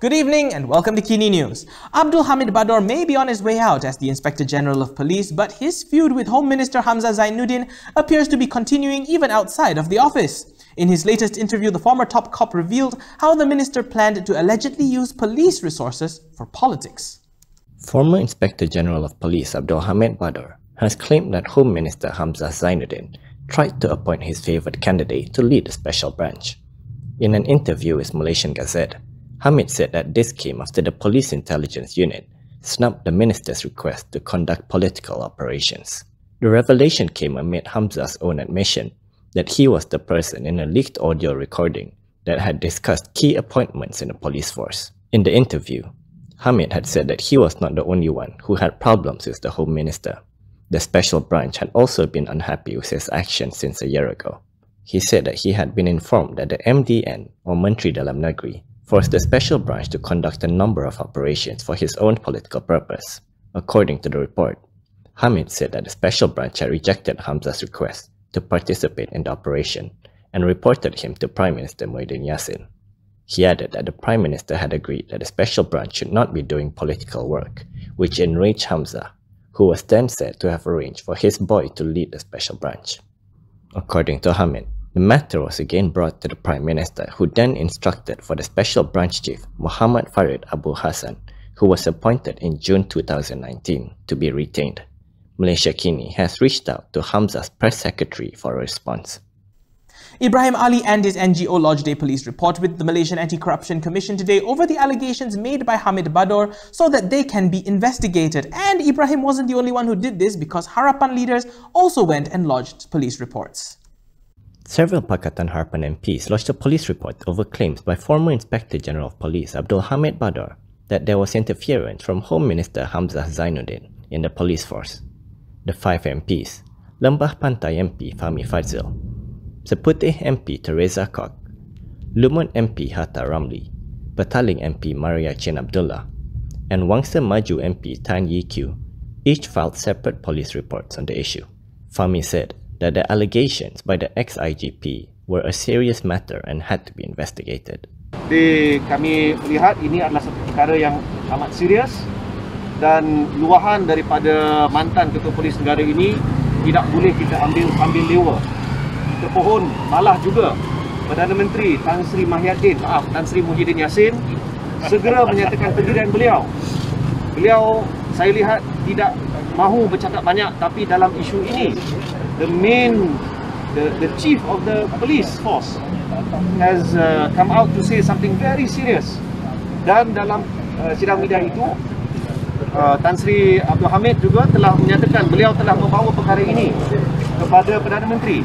Good evening and welcome to Kini News. Abdul Hamid Bador may be on his way out as the Inspector General of Police, but his feud with Home Minister Hamzah Zainudin appears to be continuing even outside of the office. In his latest interview, the former top cop revealed how the minister planned to allegedly use police resources for politics. Former Inspector General of Police Abdul Hamid Bador has claimed that Home Minister Hamzah Zainudin tried to appoint his favoured candidate to lead the special branch. In an interview with MalaysiaGazette, Hamid said that this came after the Police Intelligence Unit snubbed the minister's request to conduct political operations. The revelation came amid Hamzah's own admission that he was the person in a leaked audio recording that had discussed key appointments in the police force. In the interview, Hamid had said that he was not the only one who had problems with the Home Minister. The special branch had also been unhappy with his actions since a year ago. He said that he had been informed that the MDN, or Menteri Dalam Negeri, forced the special branch to conduct a number of operations for his own political purpose. According to the report, Hamid said that the special branch had rejected Hamzah's request to participate in the operation and reported him to Prime Minister Muhyiddin Yassin. He added that the Prime Minister had agreed that the special branch should not be doing political work, which enraged Hamzah, who was then said to have arranged for his boy to lead the special branch. According to Hamid, the matter was again brought to the Prime Minister, who then instructed for the Special Branch Chief Muhammad Farid Abu Hassan, who was appointed in June 2019, to be retained. Malaysia Kini has reached out to Hamzah's press secretary for a response. Ibrahim Ali and his NGO lodged a police report with the Malaysian Anti-Corruption Commission today over the allegations made by Hamid Bador so that they can be investigated. And Ibrahim wasn't the only one who did this, because Harapan leaders also went and lodged police reports. Several Pakatan Harapan MPs lodged a police report over claims by former Inspector General of Police Abdul Hamid Bador that there was interference from Home Minister Hamzah Zainudin in the police force. The 5 MPs, Lembah Pantai MP Fahmi Fadzil, Seputih MP Teresa Kok, Lumut MP Hatta Ramli, Petaling MP Maria Chin Abdullah, and Wangsa Maju MP Tan Yi Kyu each filed separate police reports on the issue. Fahmi said that the allegations by the ex-IGP were a serious matter and had to be investigated. Kami melihat ini adalah satu perkara yang amat serius dan luahan daripada mantan Ketua Polis Negara ini tidak boleh kita ambil lewa. Kita pohon malah juga Perdana Menteri Tan Sri Muhyiddin Yassin segera menyatakan pendirian beliau. Beliau saya lihat tidak mahu bercakap banyak, tapi dalam isu ini the chief of the police force has come out to say something very serious. Dan dalam sidang media itu, Tan Sri Abdul Hamid juga telah menyatakan beliau telah membawa perkara ini kepada Perdana Menteri.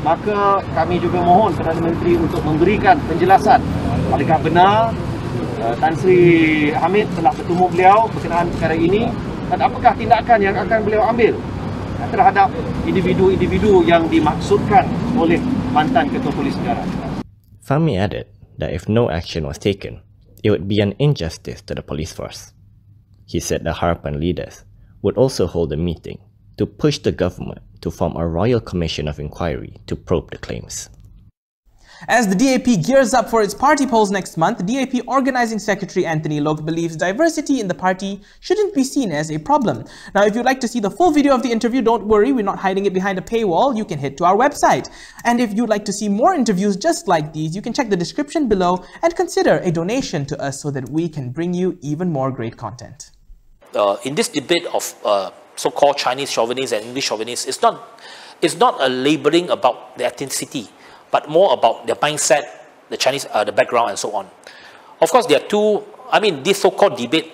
Maka kami juga mohon Perdana Menteri untuk memberikan penjelasan adakah benar Tan Sri Hamid telah bertemu beliau berkenaan perkara ini dan apakah tindakan yang akan beliau ambil terhadap individu-individu yang dimaksudkan oleh mantan Ketua Polis Negara. Fahmi added that if no action was taken, it would be an injustice to the police force. He said the Harapan leaders would also hold a meeting to push the government to form a Royal Commission of Inquiry to probe the claims. As the DAP gears up for its party polls next month, DAP Organising Secretary Anthony Loke believes diversity in the party shouldn't be seen as a problem. Now, if you'd like to see the full video of the interview, don't worry, we're not hiding it behind a paywall. You can head to our website. And if you'd like to see more interviews just like these, you can check the description below and consider a donation to us so that we can bring you even more great content. In this debate of so-called Chinese chauvinists and English chauvinists, it's not a labeling about the ethnicity, but more about their mindset, the Chinese, the background, and so on. Of course, there are two. I mean, this so-called debate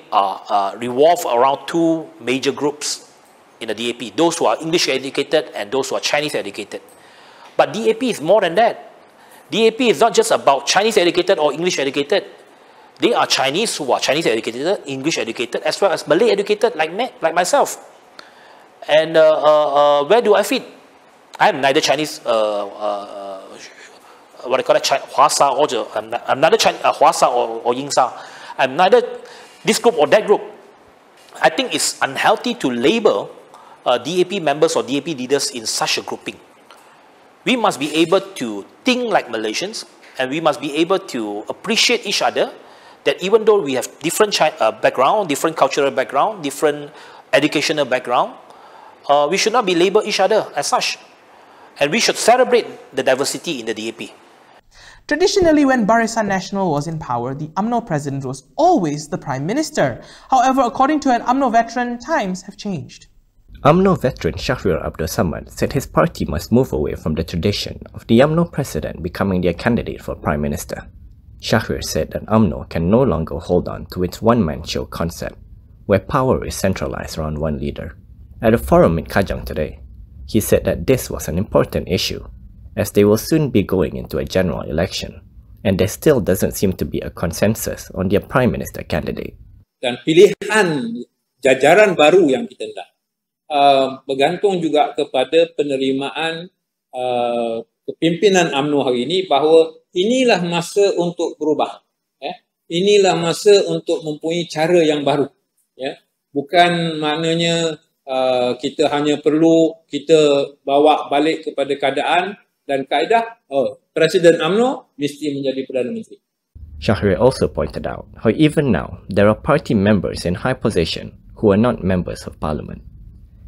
revolve around two major groups in the DAP: those who are English educated and those who are Chinese educated. But DAP is more than that. DAP is not just about Chinese educated or English educated. They are Chinese who are Chinese educated, English educated, as well as Malay educated, like myself. And where do I fit? I am neither Chinese. What I call it, Huasa or I'm neither Huasa or Yingsa. I'm neither this group or that group. I think it's unhealthy to label DAP members or DAP leaders in such a grouping. We must be able to think like Malaysians, and we must be able to appreciate each other, that even though we have different background, different cultural background, different educational background, we should not be labeled each other as such. And we should celebrate the diversity in the DAP. Traditionally, when Barisan Nasional was in power, the AMNO president was always the Prime Minister. However, according to an AMNO veteran, times have changed. AMNO veteran Shahriar Abdul Samad said his party must move away from the tradition of the AMNO president becoming their candidate for Prime Minister. Shahriar said that AMNO can no longer hold on to its one-man show concept, where power is centralized around one leader. At a forum in Kajang today, he said that this was an important issue, as they will soon be going into a general election, and there still doesn't seem to be a consensus on their Prime Minister candidate. Dan pilihan jajaran baru yang kita nak bergantung juga kepada penerimaan kepimpinan UMNO hari ini, bahawa inilah masa untuk berubah. Inilah masa untuk mempunyai cara yang baru. Bukan maknanya kita hanya perlu kita bawa balik kepada keadaan dan kaedah, Presiden UMNO mesti menjadi Perdana Menteri. Shahriar also pointed out how even now there are party members in high position who are not members of parliament.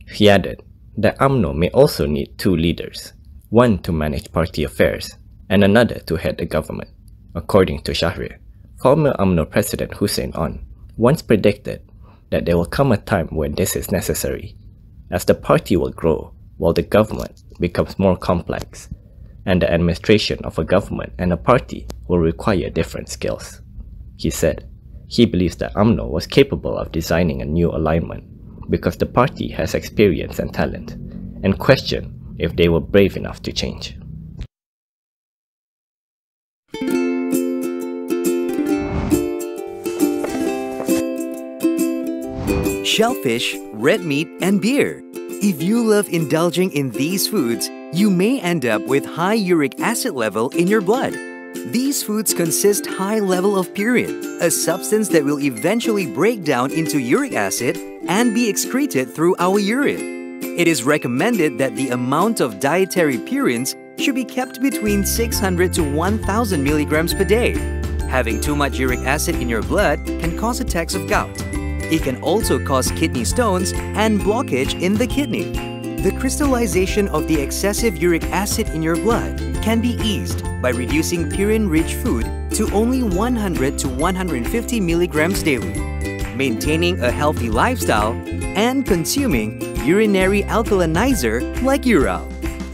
He added that UMNO may also need two leaders, one to manage party affairs and another to head the government. According to Shahriar, former UMNO President Hussein On once predicted that there will come a time when this is necessary, as the party will grow while the government becomes more complex, and the administration of a government and a party will require different skills. He said he believes that UMNO was capable of designing a new alignment because the party has experience and talent, and questioned if they were brave enough to change. Shellfish, red meat, and beer. If you love indulging in these foods, you may end up with high uric acid level in your blood. These foods consist high level of purine, a substance that will eventually break down into uric acid and be excreted through our urine. It is recommended that the amount of dietary purines should be kept between 600 to 1000 milligrams per day. Having too much uric acid in your blood can cause attacks of gout. It can also cause kidney stones and blockage in the kidney. The crystallization of the excessive uric acid in your blood can be eased by reducing purine-rich food to only 100 to 150 milligrams daily, maintaining a healthy lifestyle, and consuming urinary alkalinizer like Ural.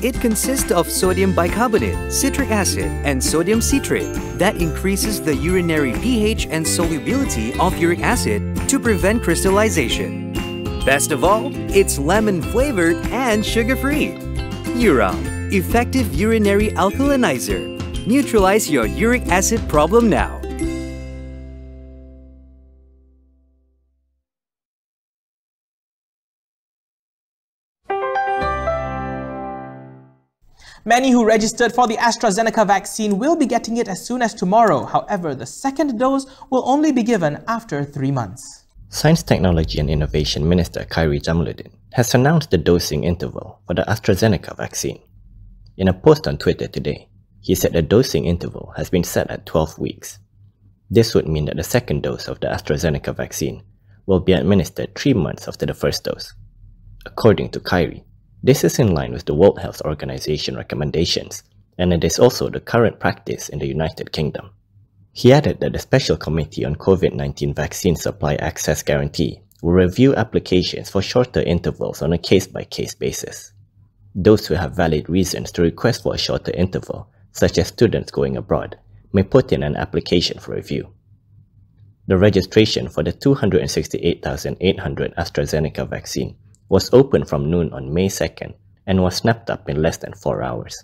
It consists of sodium bicarbonate, citric acid, and sodium citrate that increases the urinary pH and solubility of uric acid to prevent crystallization. Best of all, it's lemon-flavored and sugar-free. Ural, effective urinary alkalinizer. Neutralize your uric acid problem now. Many who registered for the AstraZeneca vaccine will be getting it as soon as tomorrow. However, the second dose will only be given after 3 months. Science, Technology and Innovation Minister Khairi Jamaluddin has announced the dosing interval for the AstraZeneca vaccine. In a post on Twitter today, he said the dosing interval has been set at 12 weeks. This would mean that the second dose of the AstraZeneca vaccine will be administered 3 months after the first dose. According to Khairi, this is in line with the World Health Organization recommendations, and it is also the current practice in the United Kingdom. He added that the Special Committee on COVID-19 Vaccine Supply Access Guarantee will review applications for shorter intervals on a case-by-case basis. Those who have valid reasons to request for a shorter interval, such as students going abroad, may put in an application for review. The registration for the 268,800 AstraZeneca vaccine was open from noon on May 2nd and was snapped up in less than 4 hours.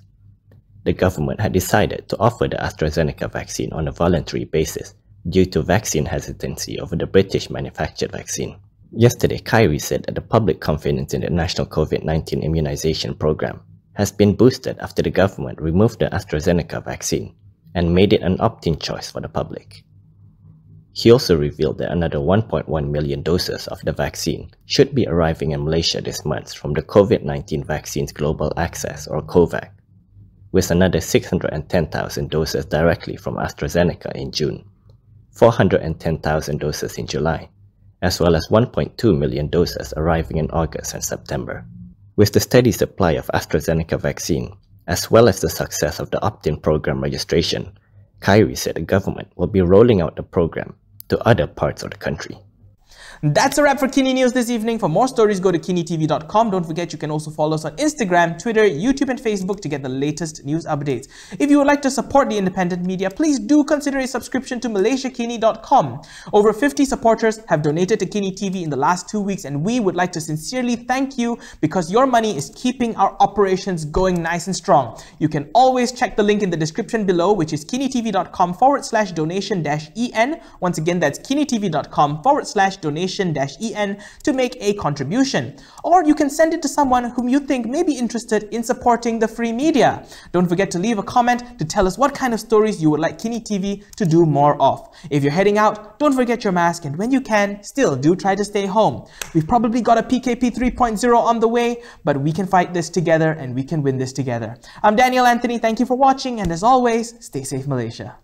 The government had decided to offer the AstraZeneca vaccine on a voluntary basis due to vaccine hesitancy over the British-manufactured vaccine. Yesterday, Khairi said that the public confidence in the national COVID-19 immunization program has been boosted after the government removed the AstraZeneca vaccine and made it an opt-in choice for the public. He also revealed that another 1.1 million doses of the vaccine should be arriving in Malaysia this month from the COVID-19 Vaccines Global Access or COVAX, with another 610,000 doses directly from AstraZeneca in June, 410,000 doses in July, as well as 1.2 million doses arriving in August and September. With the steady supply of AstraZeneca vaccine, as well as the success of the opt-in program registration, Khairi said the government will be rolling out the program to other parts of the country. That's a wrap for Kini News this evening. For more stories, go to kinitv.com. Don't forget, you can also follow us on Instagram, Twitter, YouTube and Facebook to get the latest news updates. If you would like to support the independent media, please do consider a subscription to MalaysiaKini.com. Over 50 supporters have donated to Kini TV in the last 2 weeks, and we would like to sincerely thank you because your money is keeping our operations going nice and strong. You can always check the link in the description below, which is kinitv.com/donation-en. Once again, that's kinitv.com/donation-en to make a contribution. Or you can send it to someone whom you think may be interested in supporting the free media. Don't forget to leave a comment to tell us what kind of stories you would like Kini TV to do more of. If you're heading out, don't forget your mask, and when you can, still do try to stay home. We've probably got a PKP 3.0 on the way, but we can fight this together and we can win this together. I'm Daniel Anthony, thank you for watching, and as always, stay safe Malaysia.